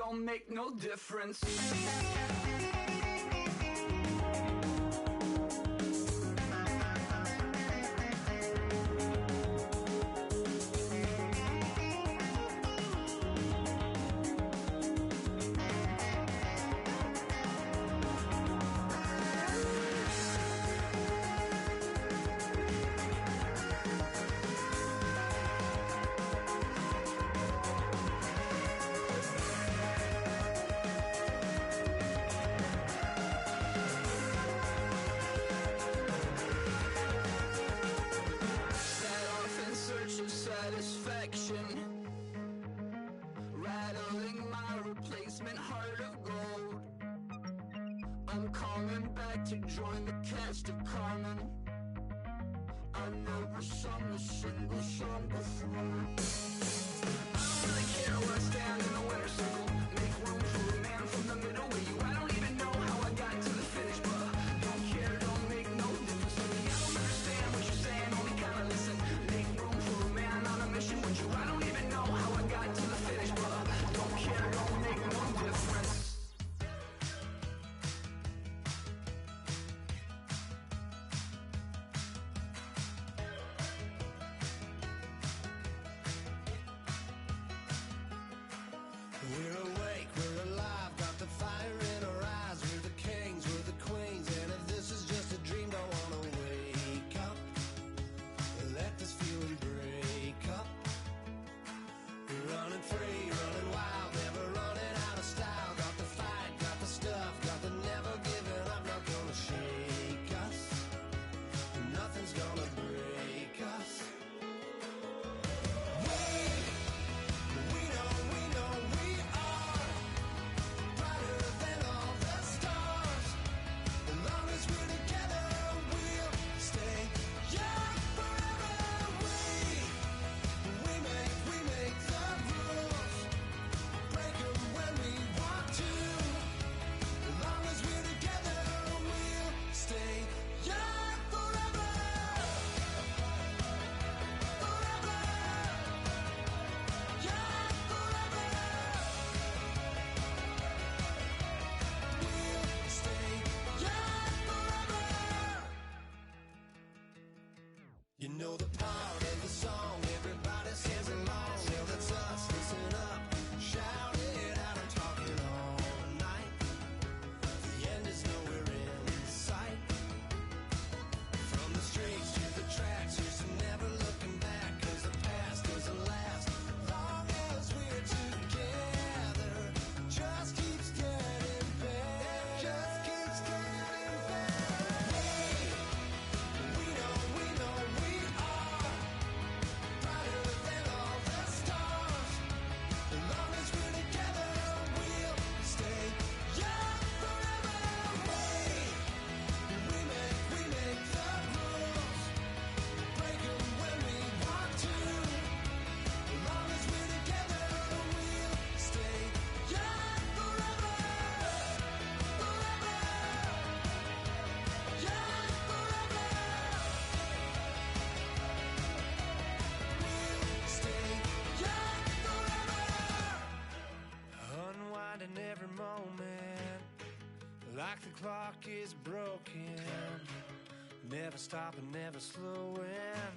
don't make no difference. Rattling my replacement heart of gold. I'm coming back to join the cast of Carmen. I never sung a single song before. I don't really care where I stand in the winner's circle. Make room for a man from the middle with you. I don't even know how I got to the finish, but don't care, don't make no difference to me. I don't understand what you're saying, only kinda listen. Make room for a man on a mission with you. I don't even know how I got to the finish, but don't care, don't make no difference. We're awake, we're alive, got the fire in our eyes. We're the kings, we're the queens, and if this is just a dream, don't wanna wake up. Let this feeling break up. We're running free, running wild, never running out of style. Got the fight, got the stuff, got the never giving up. Not gonna shake us, nothing's gonna break us. You know the part of the song, everybody sings along. Well, that's us, listen up, shout it out, I'm talking all night. The end is nowhere in sight. From the streets to the tracks, here's to never looking back, cause the past doesn't last. Long as we're together, just keeps getting better. Just keeps getting better. We know we are brighter than all the stars. As long as we're together, we'll stay young forever. We make the rules, break them when we want to. As long as we're together, we'll stay young forever. Forever. Young forever. We'll stay young forever. Unwinding every moment, like the clock is broken. Never stopping, never slowing.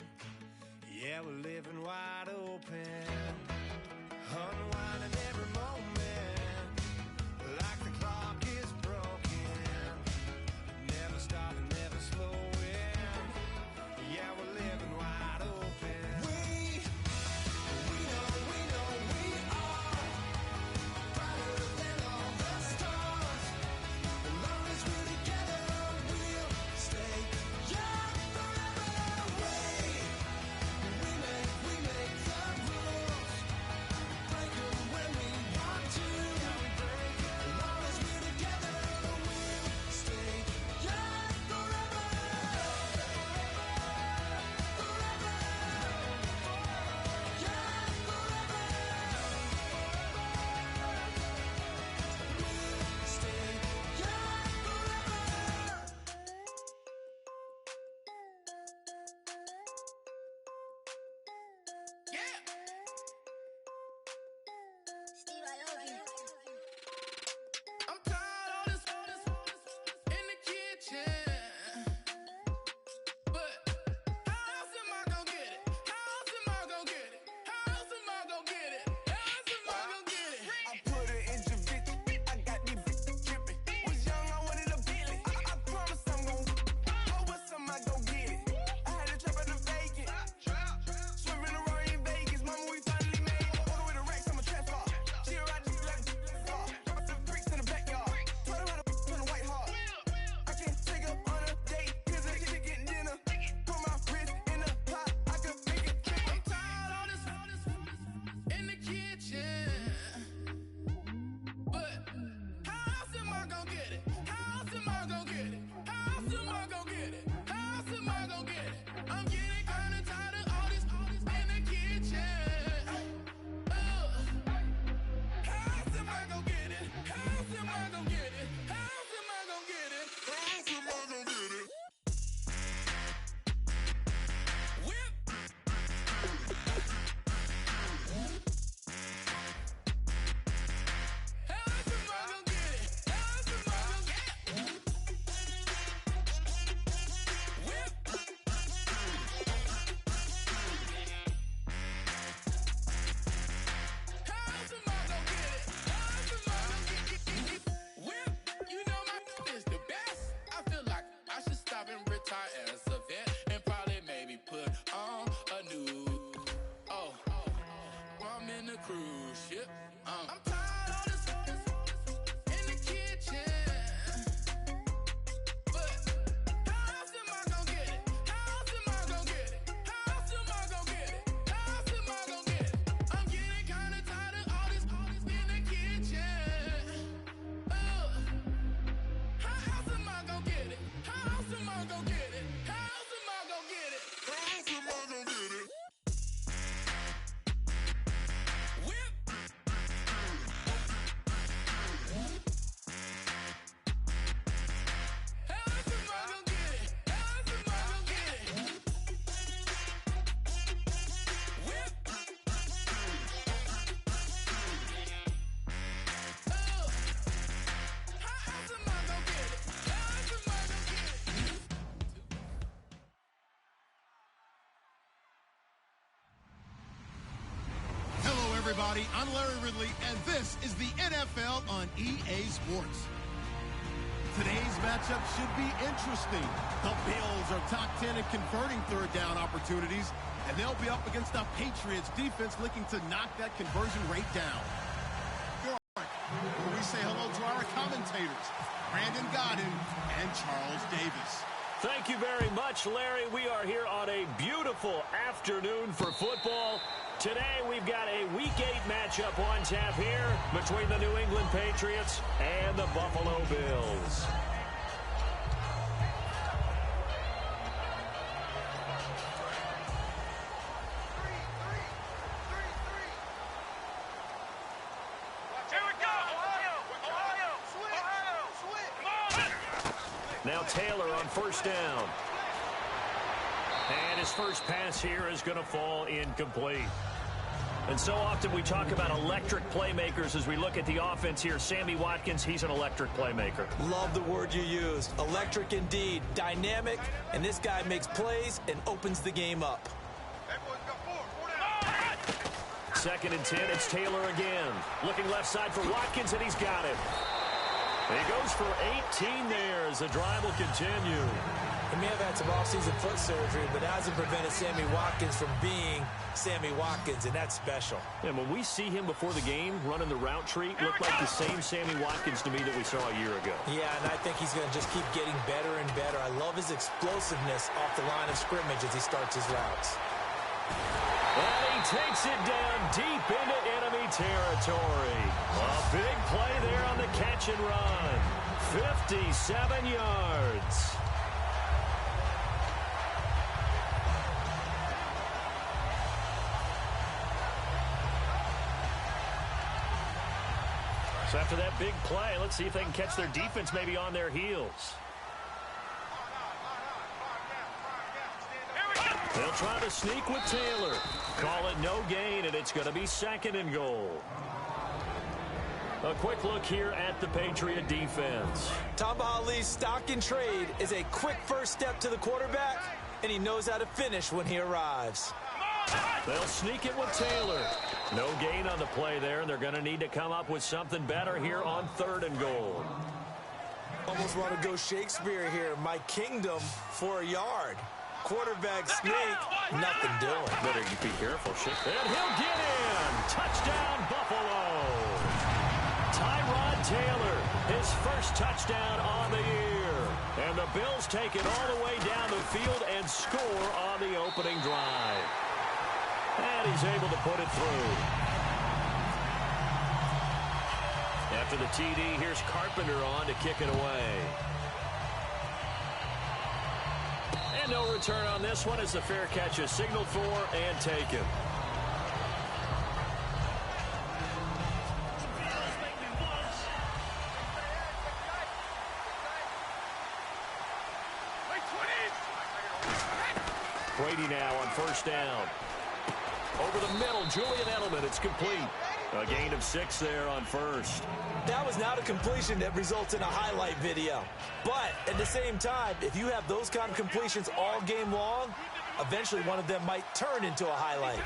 Yeah, we're living wide open. Unwinding every moment, like the clock is broken. Never stopping, never slowing. Yeah, we're living wide open. We know we are brighter than all the stars. As long as we're together, we'll stay young forever. We make everybody. I'm Larry Ridley, and this is the NFL on EA Sports. Today's matchup should be interesting. The Bills are top 10 in converting third down opportunities, and they'll be up against the Patriots defense looking to knock that conversion rate down. Where we say hello to our commentators, Brandon Godden and Charles Davis. Thank you very much, Larry. We are here on a beautiful afternoon for football. Today we've got a Week 8 matchup on tap here between the New England Patriots and the Buffalo Bills. Now Taylor on first down. And his first pass here is going to fall incomplete. And so often we talk about electric playmakers as we look at the offense here. Sammy Watkins, he's an electric playmaker. Love the word you used. Electric indeed. Dynamic. And this guy makes plays and opens the game up. Second and 10, it's Taylor again. Looking left side for Watkins, and he's got it. And he goes for 18 there as the drive will continue. He may have had some offseason foot surgery, but that hasn't prevented Sammy Watkins from being Sammy Watkins, and that's special. And when we see him before the game running the route tree, looked like the same Sammy Watkins to me that we saw a year ago. Yeah, and I think he's going to just keep getting better and better. I love his explosiveness off the line of scrimmage as he starts his routes. And he takes it down deep into enemy territory. A big play there on the catch and run. 57 yards. So after that big play, let's see if they can catch their defense maybe on their heels. They'll try to sneak with Taylor. Call it no gain, and it's going to be second and goal. A quick look here at the Patriot defense. Tamba Hali's stock in trade is a quick first step to the quarterback, and he knows how to finish when he arrives. They'll sneak it with Taylor. No gain on the play there, and they're going to need to come up with something better here on third and goal. Almost want to go Shakespeare here. My kingdom for a yard. Quarterback sneak, nothing doing. Better be careful, Shakespeare. And he'll get in. Touchdown, Buffalo. Tyrod Taylor, his first touchdown on the year. And the Bills take it all the way down the field and score on the opening drive. And he's able to put it through. After the TD, here's Carpenter on to kick it away. And no return on this one as the fair catch is signaled for and taken. Brady now on first down. Over the middle, Julian Edelman, it's complete. A gain of 6 there on first. That was not a completion that results in a highlight video. But at the same time, if you have those kind of completions all game long, eventually one of them might turn into a highlight.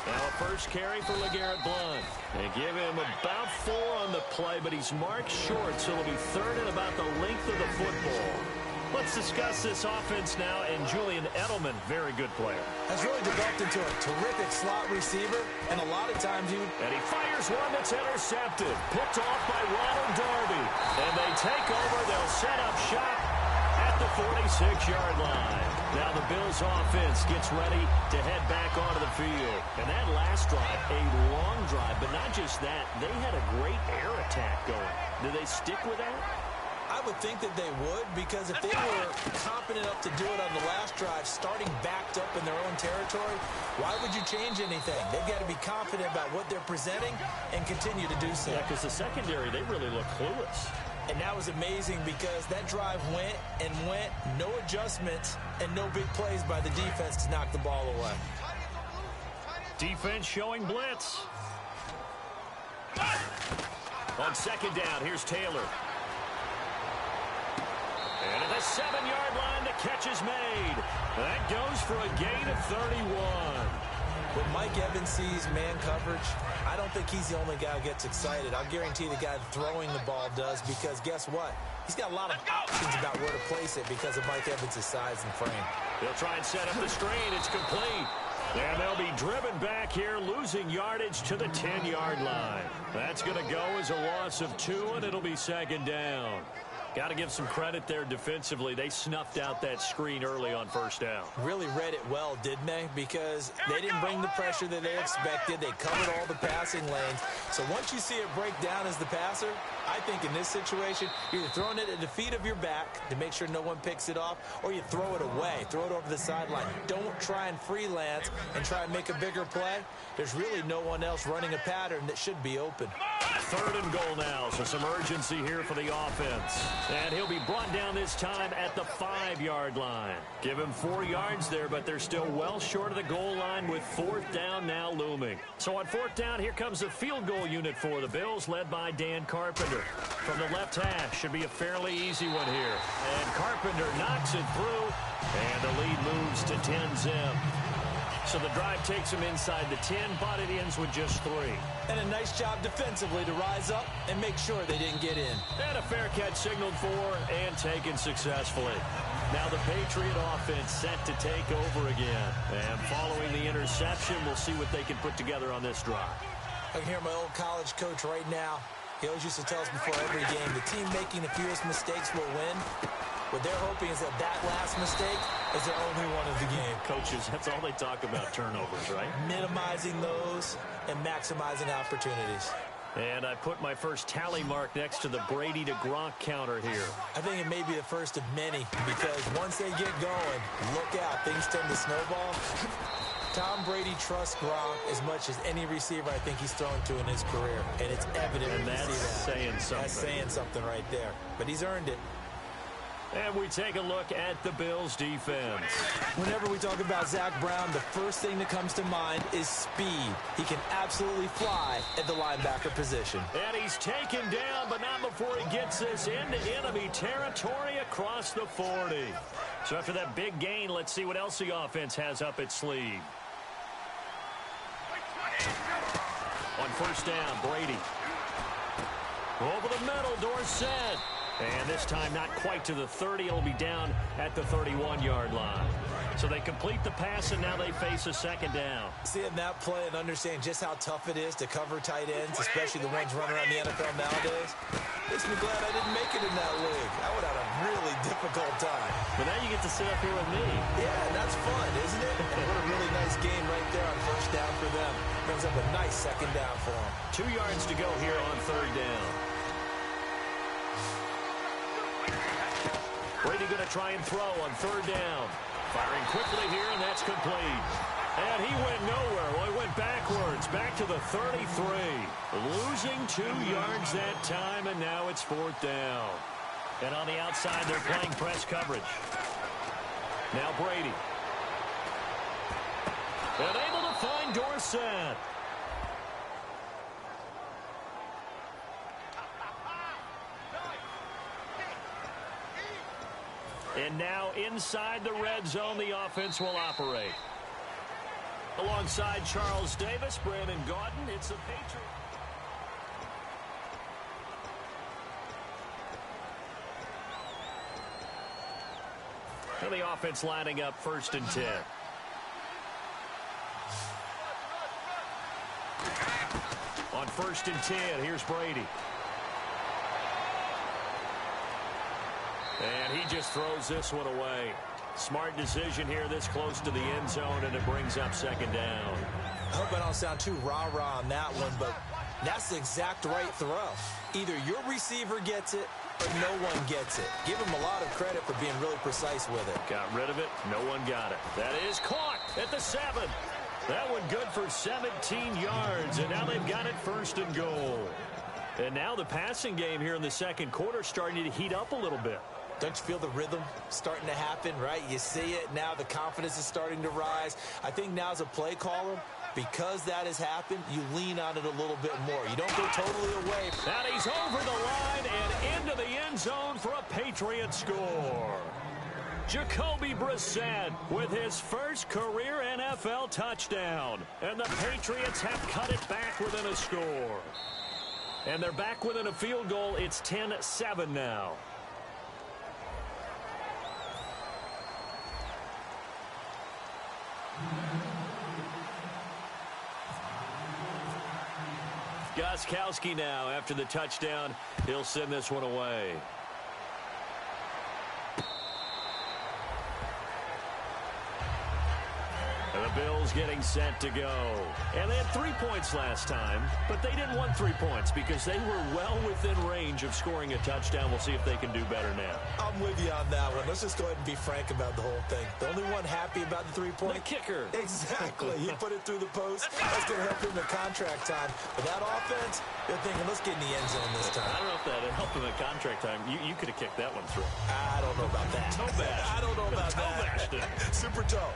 Now a first carry for LeGarrette Blount. They give him about 4 on the play, but he's marked short, so it'll be third and about the length of the football. Let's discuss this offense now, and Julian Edelman, very good player. Has really developed into a terrific slot receiver, and a lot of times And he fires one that's intercepted, picked off by Ronald Darby. And they take over, they'll set up shop at the 46-yard line. Now the Bills offense gets ready to head back onto the field. And that last drive, a long drive, but not just that, they had a great air attack going. Do they stick with that? I would think that they would, because if they were confident enough to do it on the last drive, starting backed up in their own territory, why would you change anything? They've got to be confident about what they're presenting and continue to do so. Yeah, because the secondary, they really look clueless. And that was amazing because that drive went and went, no adjustments, and no big plays by the defense to knock the ball away. Defense showing blitz. On second down, here's Taylor. And at the 7-yard line, the catch is made. That goes for a gain of 31. When Mike Evans sees man coverage, I don't think he's the only guy who gets excited. I'll guarantee the guy throwing the ball does, because guess what? He's got a lot of options about where to place it because of Mike Evans' size and frame. They'll try and set up the screen. It's complete. And they'll be driven back here, losing yardage to the 10-yard line. That's going to go as a loss of 2, and it'll be second down. Got to give some credit there defensively. They snuffed out that screen early on first down. Really read it well, didn't they? Because they didn't bring the pressure that they expected. They covered all the passing lanes. So once you see it break down as the passer, I think in this situation, you're either throwing it at the feet of your back to make sure no one picks it off, or you throw it away, throw it over the sideline. Don't try and freelance and try and make a bigger play. There's really no one else running a pattern that should be open. 3rd and goal now, so some urgency here for the offense. And he'll be brought down this time at the 5-yard line. Give him 4 yards there, but they're still well short of the goal line with 4th down now looming. So on 4th down, here comes the field goal unit for the Bills, led by Dan Carpenter. From the left hash, should be a fairly easy one here. And Carpenter knocks it through, and the lead moves to 10-zip. So the drive takes them inside the 10, but it ends with just 3. And a nice job defensively to rise up and make sure they didn't get in. And a fair catch signaled for and taken successfully. Now the Patriot offense set to take over again. And following the interception, we'll see what they can put together on this drive. I can hear my old college coach right now. He always used to tell us before every game, the team making the fewest mistakes will win. What they're hoping is that last mistake is their only one of the game. Coaches, that's all they talk about, turnovers, right? Minimizing those and maximizing opportunities. And I put my first tally mark next to the Brady to Gronk counter here. I think it may be the first of many, because once they get going, look out, things tend to snowball. Tom Brady trusts Gronk as much as any receiver I think he's thrown to in his career, and it's evident. And that's saying something. That's saying something right there. But he's earned it. And we take a look at the Bills' defense. Whenever we talk about Zach Brown, the first thing that comes to mind is speed. He can absolutely fly at the linebacker position. And he's taken down, but not before he gets this into enemy territory across the 40. So after that big gain, let's see what else the offense has up its sleeve. On first down, Brady. Over the middle, Dorsett. And this time not quite to the 30. It'll be down at the 31-yard line. So they complete the pass, and now they face a second down. Seeing that play and understand just how tough it is to cover tight ends, especially the ones running around the NFL nowadays, makes me glad I didn't make it in that league. I would have had a really difficult time. But now you get to sit up here with me. Yeah, and that's fun, isn't it? And what a really nice game right there on first down for them. Brings up a nice second down for them. 2 yards to go here on third down. Brady going to try and throw on third down. Firing quickly here, and that's complete. And he went nowhere. Well, he went backwards, back to the 33. Losing 2 yards that time, and now it's fourth down. And on the outside, they're playing press coverage. Now Brady. And able to find Dorsett. And now inside the red zone, the offense will operate. Alongside Charles Davis, Brandon Gaudin, it's the Patriots. And the offense lining up first and 10. On first and 10, here's Brady. And he just throws this one away. Smart decision here this close to the end zone, and it brings up second down. I hope I don't sound too rah-rah on that one, but that's the exact right throw. Either your receiver gets it or no one gets it. Give him a lot of credit for being really precise with it. Got rid of it. No one got it. That is caught at the 7. That one good for 17 yards, and now they've got it first and goal. And now the passing game here in the second quarter starting to heat up a little bit. Don't you feel the rhythm starting to happen, right? You see it. Now the confidence is starting to rise. I think now as a play caller, because that has happened, you lean on it a little bit more. You don't go totally away. And he's over the line and into the end zone for a Patriot score. Jacoby Brissett with his first career NFL touchdown. And the Patriots have cut it back within a score. And they're back within a field goal. It's 10-7 now. Gostkowski now after the touchdown. He'll send this one away. And the Bills getting set to go. And they had 3 points last time, but they didn't want 3 points because they were well within range of scoring a touchdown. We'll see if they can do better now. I'm with you on that one. Let's just go ahead and be frank about the whole thing. The only one happy about the 3-point? The kicker. Exactly. He put it through the post. That's going to help him in contract time. But that offense, they're thinking, let's get in the end zone this time. I don't know if that helped him in contract time. You could have kicked that one through. I don't know about that. Toe bash. I don't know about that. Super toe.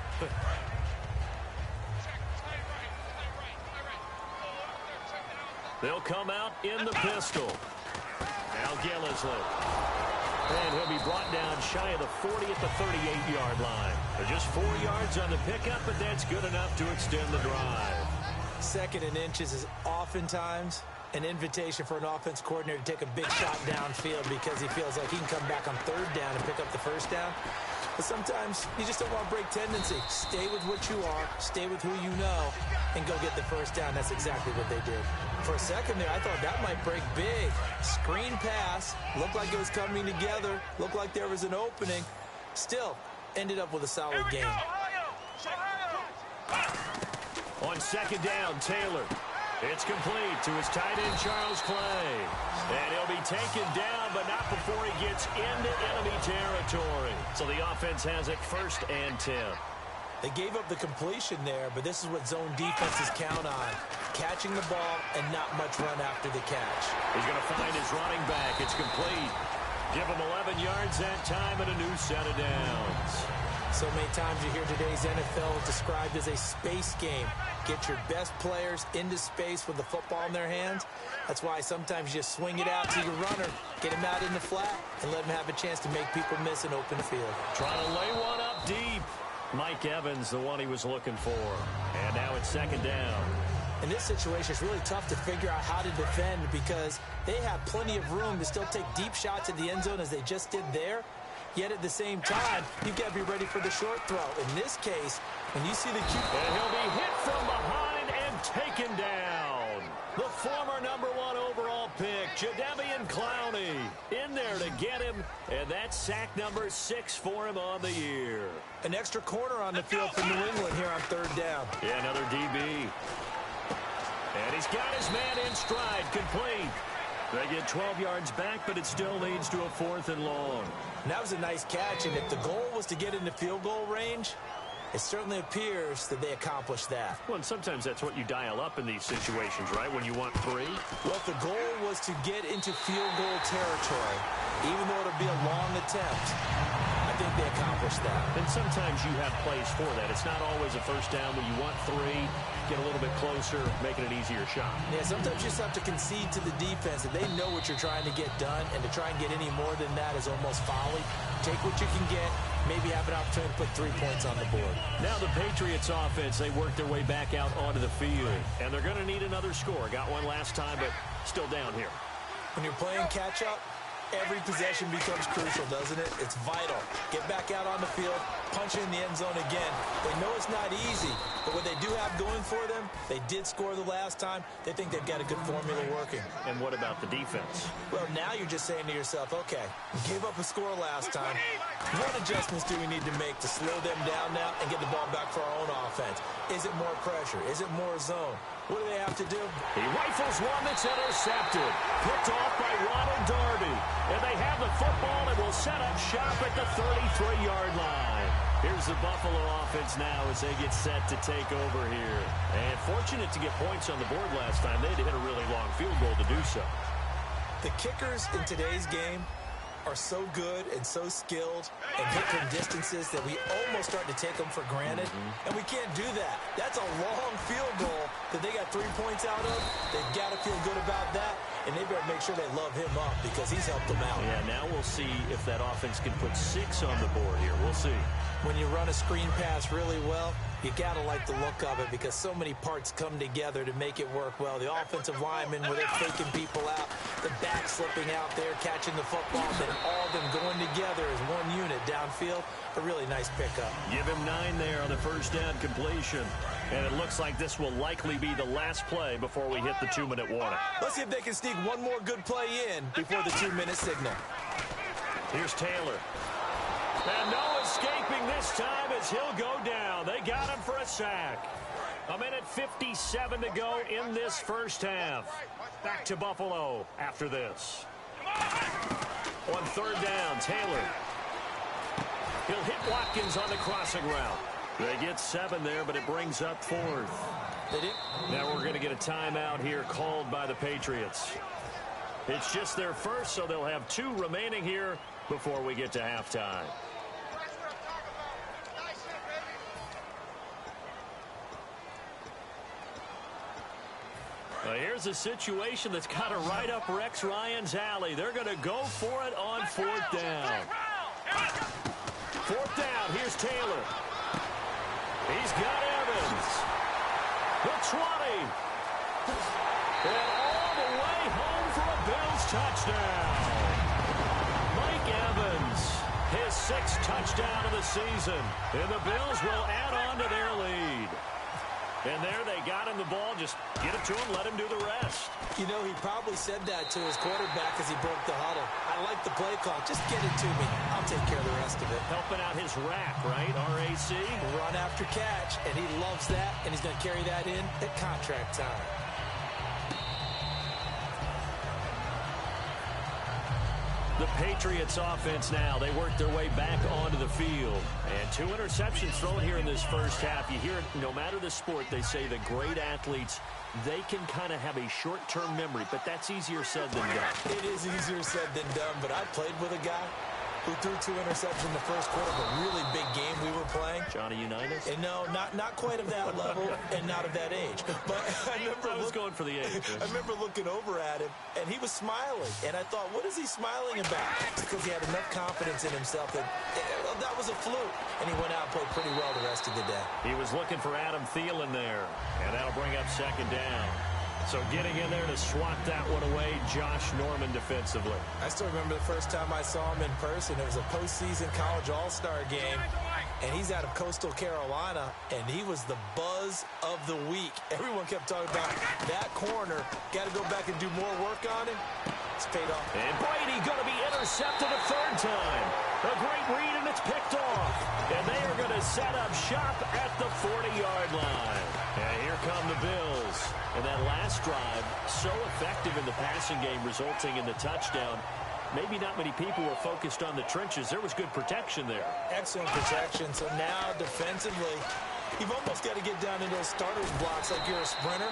They'll come out in the pistol. Now Gillislee. And he'll be brought down shy of the 40 at the 38-yard line. They're just 4 yards on the pickup, but that's good enough to extend the drive. 2nd and inches is oftentimes an invitation for an offense coordinator to take a big shot downfield because he feels like he can come back on 3rd down and pick up the 1st down. But sometimes you just don't want to break tendency. Stay with what you are, stay with who you know, and go get the 1st down. That's exactly what they did. For a second there, I thought that might break big. Screen pass, looked like it was coming together, looked like there was an opening. Still, ended up with a solid game. On 2nd down, Taylor. It's complete to his tight end, Charles Clay. And he'll be taken down, but not before he gets into enemy territory. So the offense has it 1st and 10. They gave up the completion there, but this is what zone defenses count on. Catching the ball and not much run after the catch. He's going to find his running back. It's complete. Give him 11 yards that time and a new set of downs. So many times you hear today's NFL described as a space game. Get your best players into space with the football in their hands. That's why sometimes you just swing it out to your runner, get him out in the flat, and let him have a chance to make people miss an open field. Trying to lay one up deep. Mike Evans, the one he was looking for. And now it's 2nd down. In this situation, it's really tough to figure out how to defend because they have plenty of room to still take deep shots at the end zone as they just did there. Yet at the same time, you've got to be ready for the short throw. In this case, when you see the QB... And he'll be hit from behind and taken down. The former #1 overall pick, Jadeveon Clowney, in there to get him. And that's sack number 6 for him on the year. An extra corner on the field for New England here on 3rd down. Yeah, another DB. And he's got his man in stride, complete. They get 12 yards back, but it still leads to a 4th and long. And that was a nice catch, and if the goal was to get into field goal range, it certainly appears that they accomplished that. Well, and sometimes that's what you dial up in these situations, right, when you want 3? Well, if the goal was to get into field goal territory, even though it'll be a long attempt, I think they accomplished that. And sometimes you have plays for that. It's not always a 1st down when you want 3, get a little bit closer, making an easier shot. Yeah, sometimes you just have to concede to the defense that they know what you're trying to get done, and to try and get any more than that is almost folly. Take what you can get, maybe have an opportunity to put 3 points on the board. Now the Patriots offense, they work their way back out onto the field, and they're going to need another score. Got one last time, but still down here. When you're playing catch-up, every possession becomes crucial, doesn't it? It's vital. Get back out on the field, punch in the end zone again. They know it's not easy, but what they do have going for them, they did score the last time. They think they've got a good formula working. And what about the defense? Well, now you're just saying to yourself, okay, gave up a score last time. What adjustments do we need to make to slow them down now and get the ball back for our own offense? Is it more pressure? Is it more zone? What do they have to do? He rifles one that's intercepted. Picked off by Ronald Darby. And they have the football and will set up shop at the 33-yard line. Here's the Buffalo offense now as they get set to take over here. And fortunate to get points on the board last time. They had to hit a really long field goal to do so. The kickers in today's game are so good and so skilled and hit from distances that we almost start to take them for granted, and we can't do that. That's a long field goal that they got 3 points out of. They've got to feel good about that, and they better make sure they love him up because he's helped them out. Yeah, now we'll see if that offense can put 6 on the board here. We'll see. When you run a screen pass really well, you got to like the look of it because so many parts come together to make it work well. The offensive linemen, where they're faking people out, the back slipping out there, catching the football, and all of them going together as one unit downfield. A really nice pickup. Give him 9 there on the first down completion. And it looks like this will likely be the last play before we hit the 2-minute warning. Let's see if they can sneak one more good play in before the 2-minute signal. Here's Taylor. And no escaping this time as he'll go down. They got him for a sack. 1:57 to go in this first half. Back to Buffalo after this. On third down, Taylor. He'll hit Watkins on the crossing route. They get 7 there, but it brings up 4th. They did. Now we're going to get a timeout here called by the Patriots. It's just their first, so they'll have 2 remaining here before we get to halftime. Here's a situation that's kind of right up Rex Ryan's alley. They're going to go for it on 4th down. 4th down, here's Taylor. He's got Evans. The 20. And all the way home for a Bills touchdown. Mike Evans, his 6th touchdown of the season. And the Bills will add on to their lead. And there they got him the ball. Just get it to him, let him do the rest. You know, he probably said that to his quarterback as he broke the huddle. I like the play call. Just get it to me. I'll take care of the rest of it. Helping out his rack, right? RAC. Run after catch, and he loves that, and he's going to carry that in at contract time. The Patriots offense now, they work their way back onto the field. And 2 interceptions thrown here in this first half. You hear it, no matter the sport, they say the great athletes, they can kind of have a short-term memory, but that's easier said than done. It is easier said than done, but I played with a guy who threw 2 interceptions in the first quarter of a really big game we were playing. Johnny Unitas? And no, not quite of that level and not of that age. But I was going for the age. I remember looking over at him, and he was smiling. And I thought, what is he smiling about? It's because he had enough confidence in himself that that was a fluke. And he went out and played pretty well the rest of the day. He was looking for Adam Thielen there. And that'll bring up 2nd down. So getting in there to swat that one away, Josh Norman defensively. I still remember the first time I saw him in person. It was a postseason college all-star game, and he's out of Coastal Carolina, and he was the buzz of the week. Everyone kept talking about that corner. Got to go back and do more work on him. It's paid off. And Brady going to be intercepted a 3rd time. A great read, and it's picked off. And they are going to set up shop at the 40-yard line. And here come the Bills. And that last drive, so effective in the passing game, resulting in the touchdown. Maybe not many people were focused on the trenches. There was good protection there. Excellent protection. So now, defensively, you've almost got to get down in those starters blocks like you're a sprinter.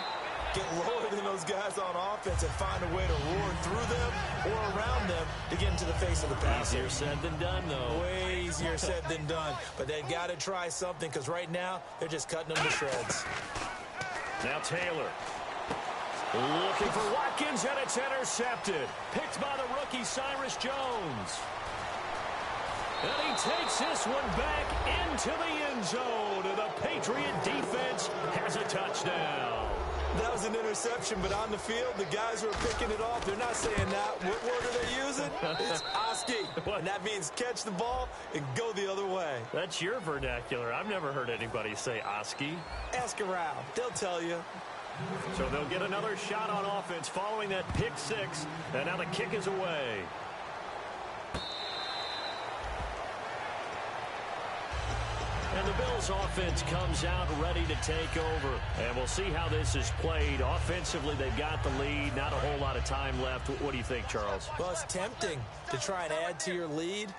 Get lower than those guys on offense and find a way to roar through them or around them to get into the face of the passer. Easier said than done, though. Way easier said than done. But they've got to try something because right now they're just cutting them to shreds. Now Taylor. Looking for Watkins, and it's intercepted. Picked by the rookie Cyrus Jones. And he takes this one back into the end zone. And the Patriot defense has a touchdown. That was an interception, but on the field, the guys who are picking it off, they're not saying that. What word are they using? It's Oski. And that means catch the ball and go the other way. That's your vernacular. I've never heard anybody say Oski. Ask around. They'll tell you. So they'll get another shot on offense following that pick 6. And now the kick is away. And the Bills offense comes out ready to take over. And we'll see how this is played. Offensively, they've got the lead. Not a whole lot of time left. What do you think, Charles? Well, it's tempting to try and add to your lead.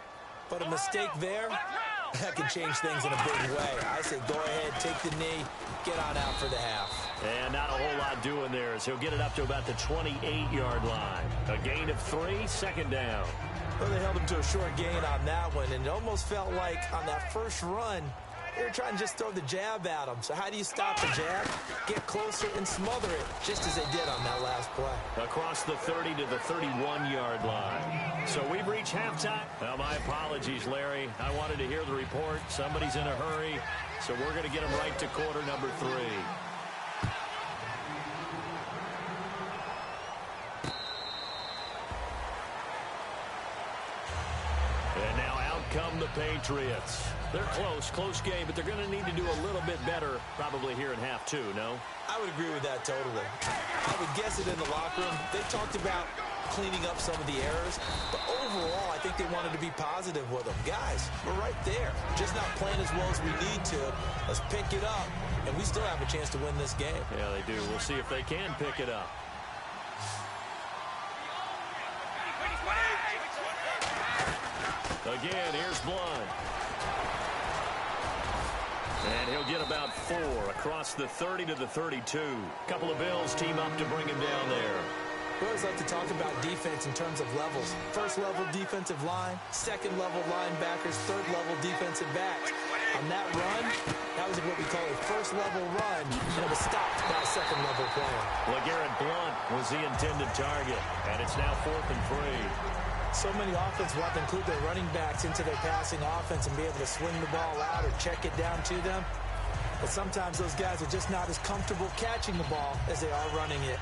But a mistake there, that can change things in a big way. I say go ahead, take the knee, get on out for the half. And not a whole lot doing there as he'll get it up to about the 28-yard line. A gain of 3, second down. Well, they held him to a short gain on that one, and it almost felt like on that first run, they were trying to just throw the jab at him. So how do you stop the jab? Get closer and smother it, just as they did on that last play. Across the 30 to the 31-yard line. So we've reached halftime. Well, my apologies, Larry. I wanted to hear the report. Somebody's in a hurry, so we're going to get him right to quarter number 3. And now out come the Patriots. They're close game, but they're going to need to do a little bit better probably here in half 2, no? I would agree with that totally. I would guess it in the locker room. They talked about cleaning up some of the errors, but overall, I think they wanted to be positive with them. Guys, we're right there. Just not playing as well as we need to. Let's pick it up, and we still have a chance to win this game. Yeah, they do. We'll see if they can pick it up. Again, here's Blunt. And he'll get about 4 across the 30 to the 32. A couple of Bills team up to bring him down there. We always like to talk about defense in terms of levels. First level defensive line, second level linebackers, third level defensive backs. On that run, that was what we call a first level run, and it was stopped by a second level player. LeGarrette Blunt was the intended target, and it's now 4th and 3. So many offenses want to include their running backs into their passing offense and be able to swing the ball out or check it down to them. But sometimes those guys are just not as comfortable catching the ball as they are running it.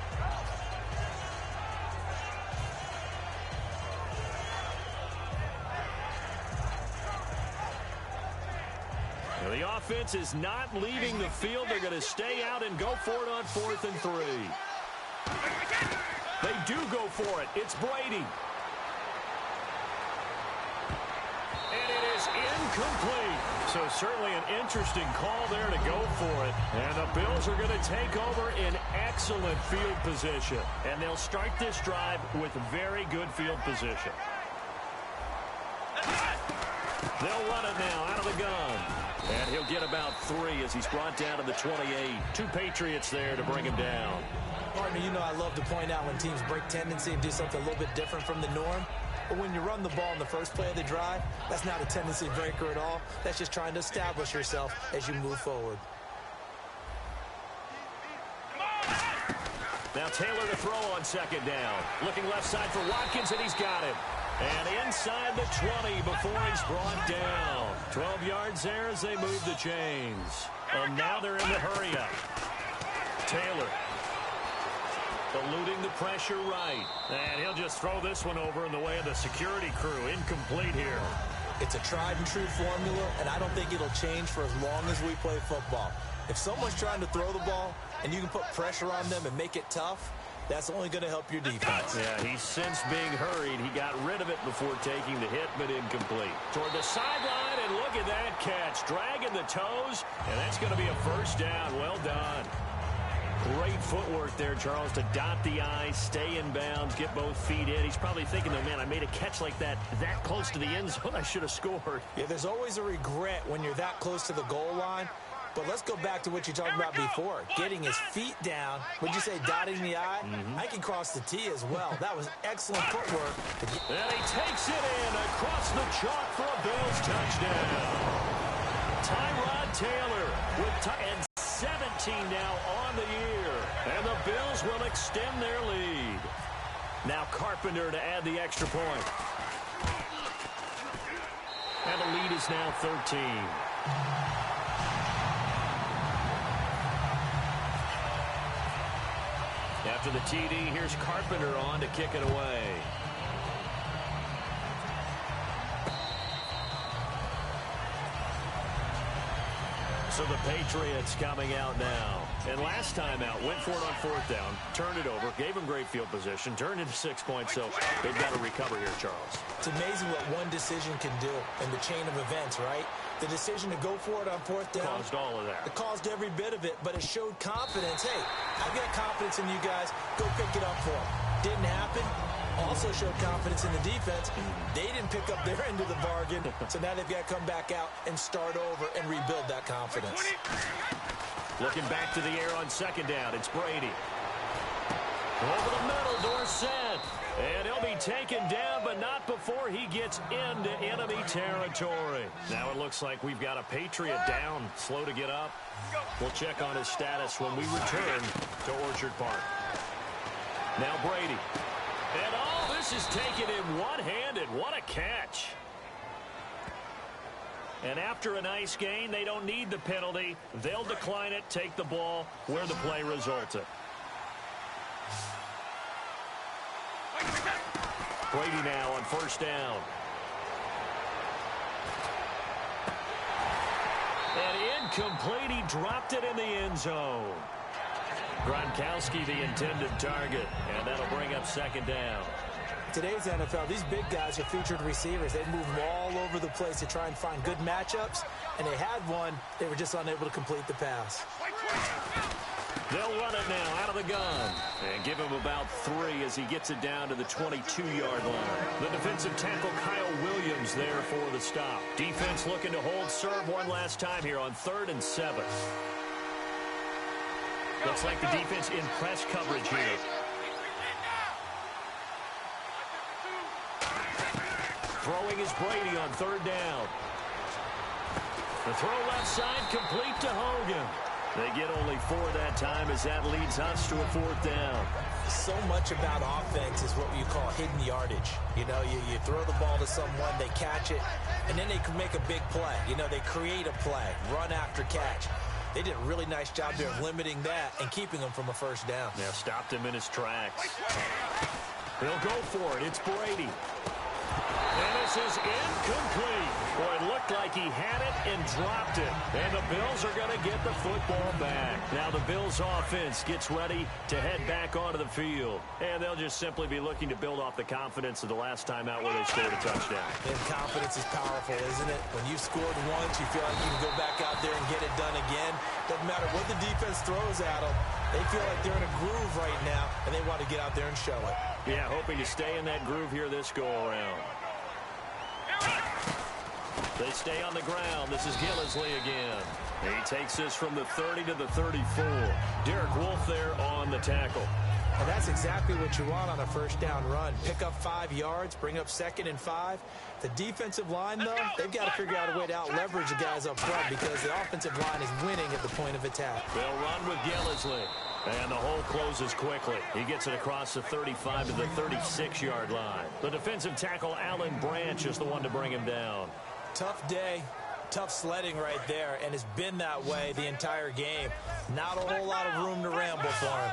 Now the offense is not leaving the field. They're going to stay out and go for it on 4th and 3. They do go for it. It's Brady. Incomplete. So certainly an interesting call there to go for it. And the Bills are going to take over in excellent field position. And they'll start this drive with very good field position. They'll run it now out of the gun. And he'll get about 3 as he's brought down to the 28. 2 Patriots there to bring him down. Partner, you know I love to point out when teams break tendency and do something a little bit different from the norm. But when you run the ball in the first play of the drive, that's not a tendency breaker at all. That's just trying to establish yourself as you move forward. Now Taylor to throw on second down. Looking left side for Watkins, and he's got him. And inside the 20 before he's brought down. 12 yards there as they move the chains. And now they're in the hurry-up. Taylor eluding the pressure right. And he'll just throw this one over in the way of the security crew. Incomplete here. It's a tried-and-true formula, and I don't think it'll change for as long as we play football. If someone's trying to throw the ball and you can put pressure on them and make it tough, that's only going to help your defense. Yeah, he's since being hurried. He got rid of it before taking the hit, but incomplete. Toward the sideline, and look at that catch. Dragging the toes, and that's going to be a first down. Well done. Great footwork there, Charles, to dot the I, stay in bounds, get both feet in. He's probably thinking, though, man, I made a catch like that close to the end zone. I should have scored. Yeah, there's always a regret when you're that close to the goal line. But let's go back to what you talked about before. Getting his feet down. Would you say dotting the I? I can cross the T as well. That was excellent footwork. And he takes it in across the chalk for a Bills touchdown. Tyrod Taylor with 17 now on the year. And the Bills will extend their lead. Now Carpenter to add the extra point. And the lead is now 13. After the TD, here's Carpenter on to kick it away. So the Patriots coming out now. And last time out, went for it on 4th down, turned it over, gave them great field position, turned into 6 points, so they've got to recover here, Charles. It's amazing what one decision can do in the chain of events, right? The decision to go for it on 4th down. Caused all of that. It caused every bit of it, but it showed confidence. Hey, I've got confidence in you guys. Go pick it up for them. Didn't happen. Also showed confidence in the defense. They didn't pick up their end of the bargain, so now they've got to come back out and start over and rebuild that confidence. Looking back to the air on second down. It's Brady. Over the middle, Dorsett. And he'll be taken down, but not before he gets into enemy territory. Now it looks like we've got a Patriot down, slow to get up. We'll check on his status when we return to Orchard Park. Now Brady. And all this is taken in one-handed. What a catch. And after a nice gain, they don't need the penalty. They'll decline it, take the ball where the play resulted. Brady now on first down. And incomplete. He dropped it in the end zone. Gronkowski the intended target. And that'll bring up second down. Today's NFL, these big guys are featured receivers. They move them all over the place to try and find good matchups. And they had one. They were just unable to complete the pass. They'll run it now out of the gun. And give him about 3 as he gets it down to the 22-yard line. The defensive tackle Kyle Williams there for the stop. Defense looking to hold serve one last time here on 3rd and 7. Looks like the defense in press coverage here. Throwing is Brady on 3rd down. The throw left side complete to Hogan. They get only 4 that time as that leads us to a 4th down. So much about offense is what you call hidden yardage. You know, you throw the ball to someone, they catch it, and then they can make a big play. You know, they create a play, run after catch. They did a really nice job there of limiting that and keeping them from a first down. Yeah, stopped him in his tracks. They'll go for it. It's Brady. And this is incomplete. Boy, it looked like he had it and dropped it. And the Bills are going to get the football back. Now the Bills offense gets ready to head back onto the field. And they'll just simply be looking to build off the confidence of the last time out where they scored a touchdown. And confidence is powerful, isn't it? When you've scored once, you feel like you can go back out there and get it done again. Doesn't matter what the defense throws at them. They feel like they're in a groove right now, and they want to get out there and show it. Yeah, hoping to stay in that groove here this go-around. They stay on the ground. This is Gillisley again. He takes this from the 30 to the 34. Derek Wolfe there on the tackle. And that's exactly what you want on a first down run. Pick up 5 yards, bring up 2nd and 5. The defensive line, though, they've got to figure out a way to out-leverage the guys up front because the offensive line is winning at the point of attack. They'll run with Gillisley. And the hole closes quickly. He gets it across the 35 to the 36-yard line. The defensive tackle, Alan Branch, is the one to bring him down. Tough day, tough sledding right there, and it's been that way the entire game. Not a whole lot of room to ramble for him.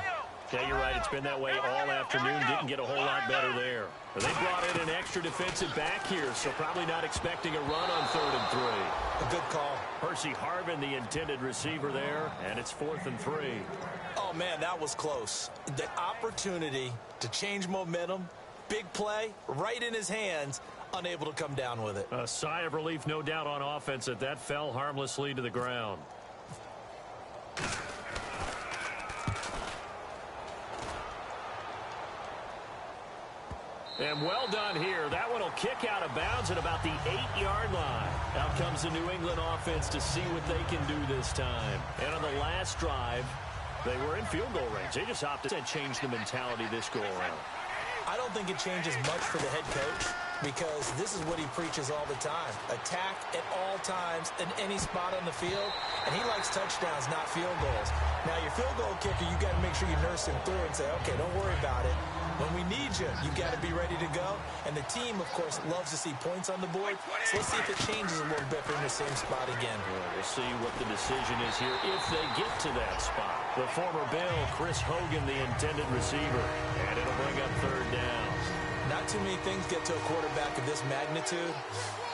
Yeah, you're right. It's been that way all afternoon. Didn't get a whole lot better there. They brought in an extra defensive back here, so probably not expecting a run on 3rd and 3. A good call. Percy Harvin, the intended receiver there, and it's 4th and 3. Oh, man, that was close. The opportunity to change momentum, big play, right in his hands, unable to come down with it. A sigh of relief, no doubt, on offense that that fell harmlessly to the ground. And well done here. That one will kick out of bounds at about the 8-yard line. Out comes the New England offense to see what they can do this time. And on the last drive, they were in field goal range. They just opted to change the mentality this go-around. I don't think it changes much for the head coach because this is what he preaches all the time. Attack at all times in any spot on the field, and he likes touchdowns, not field goals. Now, your field goal kicker, you got to make sure you nurse him through and say, okay, don't worry about it. When we need you, you got to be ready to go. And the team, of course, loves to see points on the board. So let's see if it changes a little bit from the same spot again. We'll see what the decision is here if they get to that spot. The former Bill, Chris Hogan, the intended receiver. And it'll bring up 3rd down. Not too many things get to a quarterback of this magnitude,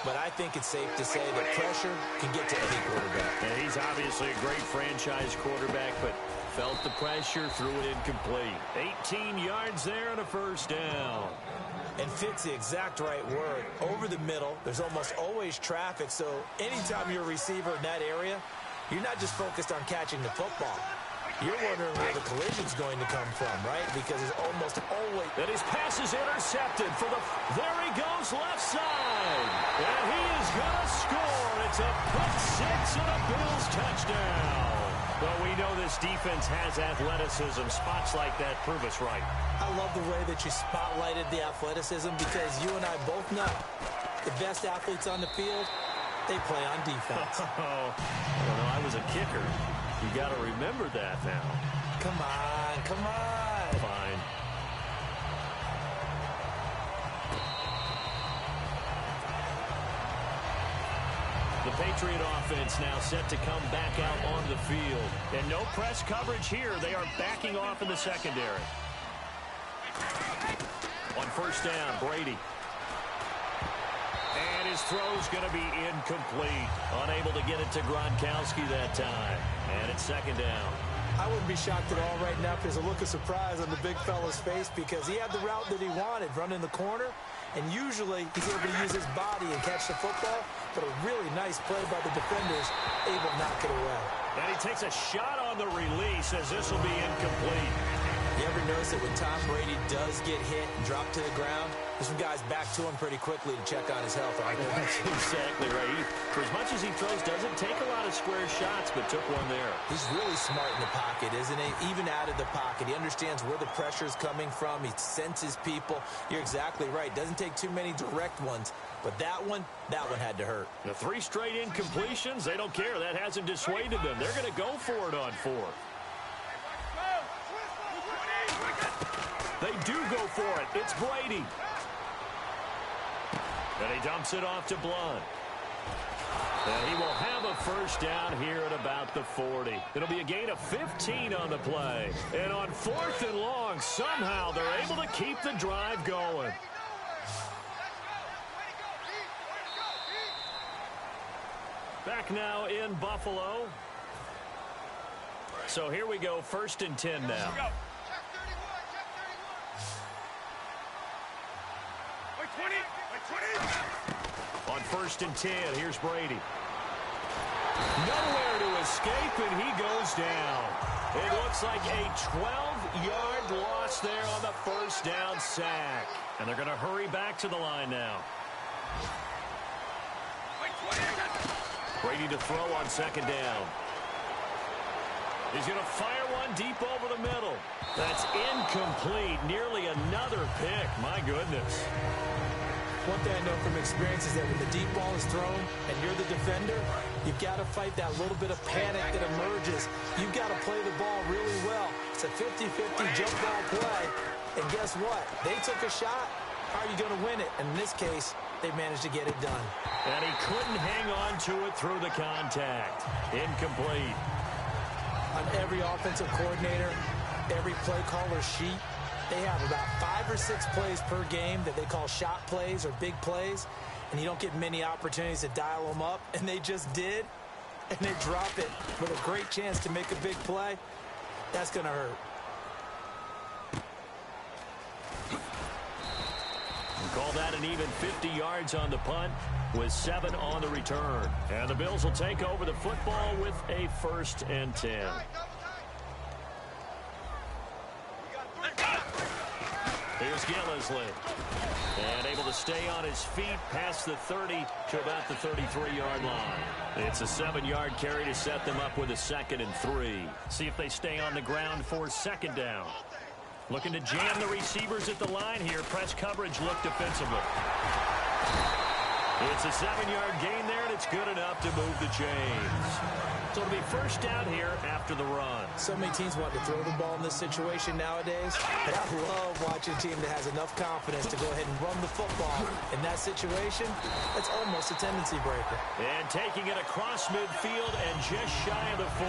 but I think it's safe to say that pressure can get to any quarterback. And he's obviously a great franchise quarterback, but felt the pressure, threw it incomplete. 18 yards there and a 1st down. And fits the exact right word. Over the middle, there's almost always traffic, so anytime you're a receiver in that area, you're not just focused on catching the football. You're wondering where the collision's going to come from, right? Because it's almost always... And his pass is intercepted for the... There he goes, left side. And he is going to score. It's a pick 6 and a Bills touchdown. Well, we know this defense has athleticism. Spots like that prove us right. I love the way that you spotlighted the athleticism because you and I both know the best athletes on the field, they play on defense. Oh, well, I was a kicker. You got to remember that now. Come on, come on. Fine. The Patriot offense now set to come back out on the field. And no press coverage here. They are backing off in the secondary. On first down, Brady. And his throw's going to be incomplete. Unable to get it to Gronkowski that time. And it's second down. I wouldn't be shocked at all right now if there's a look of surprise on the big fella's face because he had the route that he wanted, running the corner. And usually he's able to use his body and catch the football, but a really nice play by the defenders, able to knock it away. And he takes a shot on the release as this will be incomplete. You ever notice that when Tom Brady does get hit and drop to the ground, there's some guys back to him pretty quickly to check on his health. That's exactly right. For as much as he throws, doesn't take a lot of square shots, but took one there. He's really smart in the pocket, isn't he? Even out of the pocket. He understands where the pressure is coming from. He senses people. You're exactly right. Doesn't take too many direct ones. But that one had to hurt. The 3 straight incompletions, they don't care. That hasn't dissuaded them. They're going to go for it on 4th. They do go for it. It's Brady. And he dumps it off to Blunt. And he will have a first down here at about the 40. It'll be a gain of 15 on the play. And on 4th and long, somehow they're able to keep the drive going. Back now in Buffalo. So here we go, 1st and 10 now. On 1st and 10, here's Brady. Nowhere to escape, and he goes down. It looks like a 12-yard loss there on the first down sack. And they're going to hurry back to the line now. Brady to throw on 2nd down. He's going to fire one deep over the middle. That's incomplete. Nearly another pick. My goodness. One thing I know from experience is that when the deep ball is thrown and you're the defender, you've got to fight that little bit of panic that emerges. You've got to play the ball really well. It's a 50-50 jump ball play. And guess what? They took a shot. How are you going to win it? And in this case, they managed to get it done. And he couldn't hang on to it through the contact. Incomplete. On every offensive coordinator, every play caller sheet, they have about 5 or 6 plays per game that they call shot plays or big plays, and you don't get many opportunities to dial them up, and they just did, and they drop it with a great chance to make a big play. That's going to hurt. We call that an even 50 yards on the punt with 7 on the return. And the Bills will take over the football with a 1st and 10. Here's Gillisley. And able to stay on his feet past the 30 to about the 33-yard line. It's a 7-yard carry to set them up with a 2nd and 3. See if they stay on the ground for 2nd down. Looking to jam the receivers at the line here. Press coverage look defensively. It's a 7-yard gain there, and it's good enough to move the chains. So it'll be first down here after the run. So many teams want to throw the ball in this situation nowadays, but I love watching a team that has enough confidence to go ahead and run the football. In that situation, that's almost a tendency breaker. And taking it across midfield and just shy of the 40.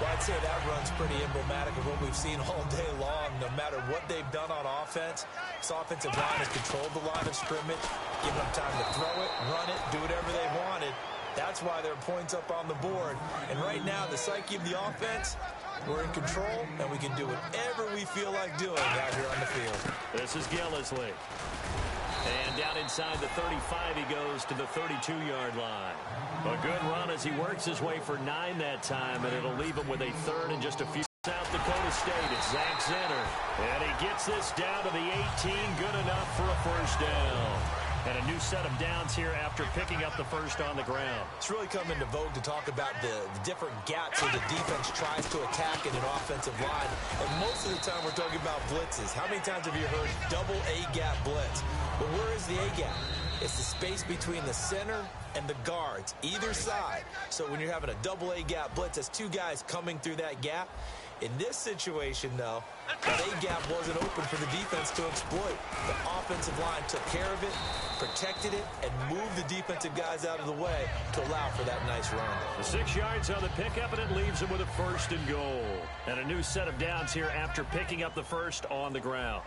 Well, I'd say that run's pretty emblematic of what we've seen all day long. No matter what they've done on offense, this offensive line has controlled the line of scrimmage, given them time to throw it, run it, do whatever they wanted. That's why there are points up on the board. And right now, the psyche of the offense, we're in control, and we can do whatever we feel like doing out here on the field. This is Gillisley. And down inside the 35, he goes to the 32-yard line. A good run as he works his way for 9 that time, and it'll leave him with a 3rd and just a few. South Dakota State, it's Zach Zenner. And he gets this down to the 18, good enough for a first down. And a new set of downs here after picking up the first on the ground. It's really come into vogue to talk about the different gaps that the defense tries to attack in an offensive line. And most of the time we're talking about blitzes. How many times have you heard double A-gap blitz? But where is the A-gap? It's the space between the center and the guards, either side. So when you're having a double A-gap blitz, that's two guys coming through that gap. In this situation, though, that A-gap wasn't open for the defense to exploit. The offensive line took care of it, protected it, and moved the defensive guys out of the way to allow for that nice run. The 6 yards on the pickup, and it leaves them with a 1st and goal. And a new set of downs here after picking up the first on the ground.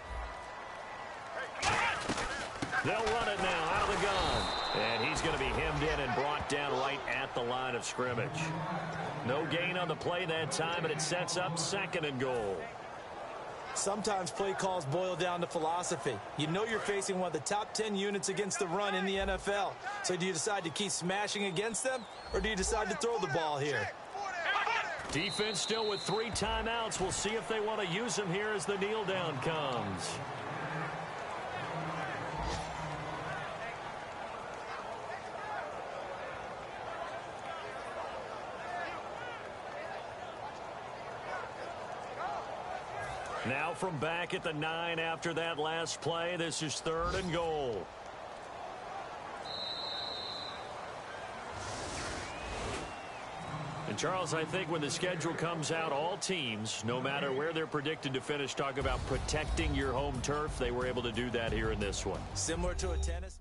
They'll run it now out of the gun. And he's going to be hemmed in and brought down right at the line of scrimmage. No gain on the play that time, and it sets up 2nd and goal. Sometimes play calls boil down to philosophy. You know you're facing one of the top 10 units against the run in the NFL. So do you decide to keep smashing against them, or do you decide to throw the ball here? Defense still with 3 timeouts. We'll see if they want to use them here as the kneel down comes. Now from back at the 9 after that last play, this is 3rd and goal. And Charles, I think when the schedule comes out, all teams, no matter where they're predicted to finish, talk about protecting your home turf. They were able to do that here in this one. Similar to a tennis